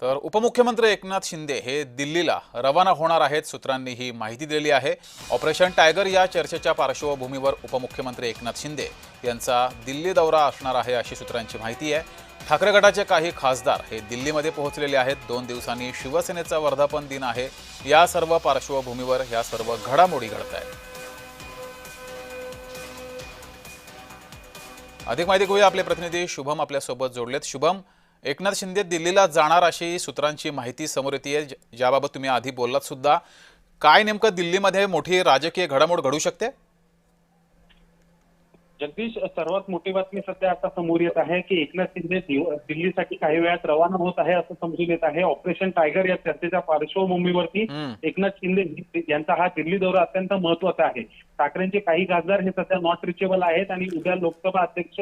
तर उपमुख्यमंत्री एकनाथ शिंदे हे दिल्लीला रवाना होणार आहेत, सूत्रांनी ही माहिती दिली आहे। ऑपरेशन टायगर या चर्चेच्या पार्श्वभूमीवर उपमुख्यमंत्री एकनाथ शिंदे यांचा दिल्ली दौरा असणार आहे अशी सूत्रांची माहिती आहे। ठाकरे गटाचे काही खासदार हे दिल्लीमध्ये पोहोचलेले आहेत। 2 दिवसांनी शिवसेनेचा वर्धापन दिन आहे। या सर्व पार्श्वभूमीवर या सर्व घडामोडी घडत आहेत। अधिक माहिती घेऊया, आपले प्रतिनिधी शुभम आपल्या सोबत जोडलेत। शुभम, एकनाथ शिंदे दिल्लीला जाणार अशी सूत्रांची माहिती समोर येते, ज्याबाबत तुम्ही आधी बोललात सुद्धा। काय नेमकं दिल्लीमध्ये मोठी राजकीय घडामोड घडू शकते? जगदीश, सर्वात मोठी बातमी सध्या आता समोर येत आहे की एकनाथ शिंदे दिल्लीसाठी काही वेळात रवाना होत आहे असं समजून येत आहे। ऑपरेशन टायगर या चर्चेच्या पार्श्वभूमीवरती एकनाथ शिंदे यांचा हा दिल्ली दौरा अत्यंत महत्वाचा आहे। ठाकरेंचे काही खासदार हे सध्या नॉट रिचेबल आहेत आणि उद्या लोकसभा अध्यक्ष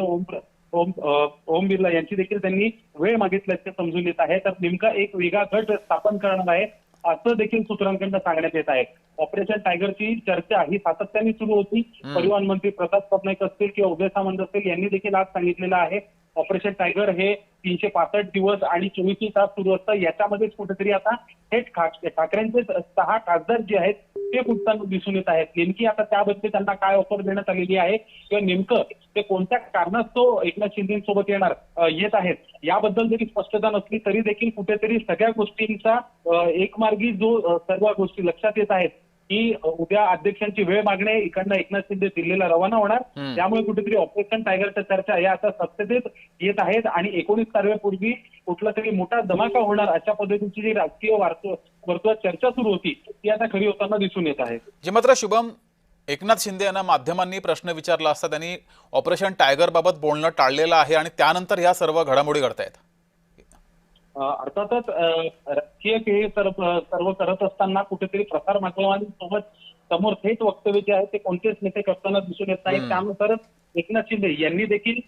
ओम बिर्ला यांची देखील त्यांनी वेळ मागितल्याचे समजून येत आहे। तर नेमका एक वेगळा गट स्थापन करणार आहे असं देखील सूत्रांकडून सांगण्यात येत आहे। ऑपरेशन टायगरची चर्चा ही सातत्याने सुरू होती। परिवहन मंत्री प्रताप सरनाईक असतील किंवा उदय सामंत असतील यांनी देखील आज सांगितलेलं आहे ऑपरेशन टायगर हे 365 दिवस आणि 24 तास सुरू असतं। याच्यामध्येच कुठेतरी आता हे ठाकरेंचे 6 खासदार जे आहेत ते फुटताना दिसून येत आहेत। नेमकी आता त्याबद्दल त्यांना काय ऑफर देण्यात आलेली आहे किंवा नेमकं ते कोणत्या कारणास्तव एकनाथ शिंदेसोबत येत आहेत याबद्दल जरी स्पष्टता नसली तरी देखील कुठेतरी सगळ्या गोष्टींचा एकमार्गी जो सर्व गोष्टी लक्षात येत आहेत की उद्या अध्यक्षांची वेळ मागणे, इकडनं एकनाथ शिंदे दिल्लीला रवाना होणार। त्यामुळे कुठेतरी ऑपरेशन टायगरच्या चर्चा या आता सत्तेत येत आहेत आणि 19 तारखेपूर्वी कुठला तरी मोठा धमाका होणार अशा पद्धतीची जी राजकीय वर्तुळात चर्चा सुरू होती ती आता खरी होताना दिसून येत आहे। जे मात्र शुभम, एकनाथ शिंदे यांना माध्यमांनी प्रश्न विचारला असता त्यांनी ऑपरेशन टायगर बाबत बोलणं टाळलेलं आहे आणि त्यानंतर ह्या सर्व घडामोडी घडतायत। अर्थातच राजकीय खेळ सर्व करत असताना कुठेतरी प्रसार माध्यमांसोबत समोर थेट वक्तव्य जे आहे ते कोणतेच नेते करताना दिसून येत नाही। त्यानुसारच एकनाथ शिंदे यांनी देखील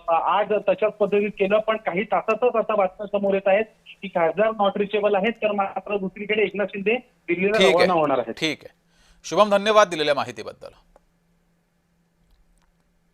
आज तशाच पद्धतीत केलं, पण काही तासातच आता बातम्या समोर येत आहेत की खासदार नॉट रिचेबल आहेत, तर मात्र दुसरीकडे एकनाथ शिंदे दिल्लीला रवाना होणार आहेत। ठीक आहे शुभम, धन्यवाद दिलेल्या माहितीबद्दल।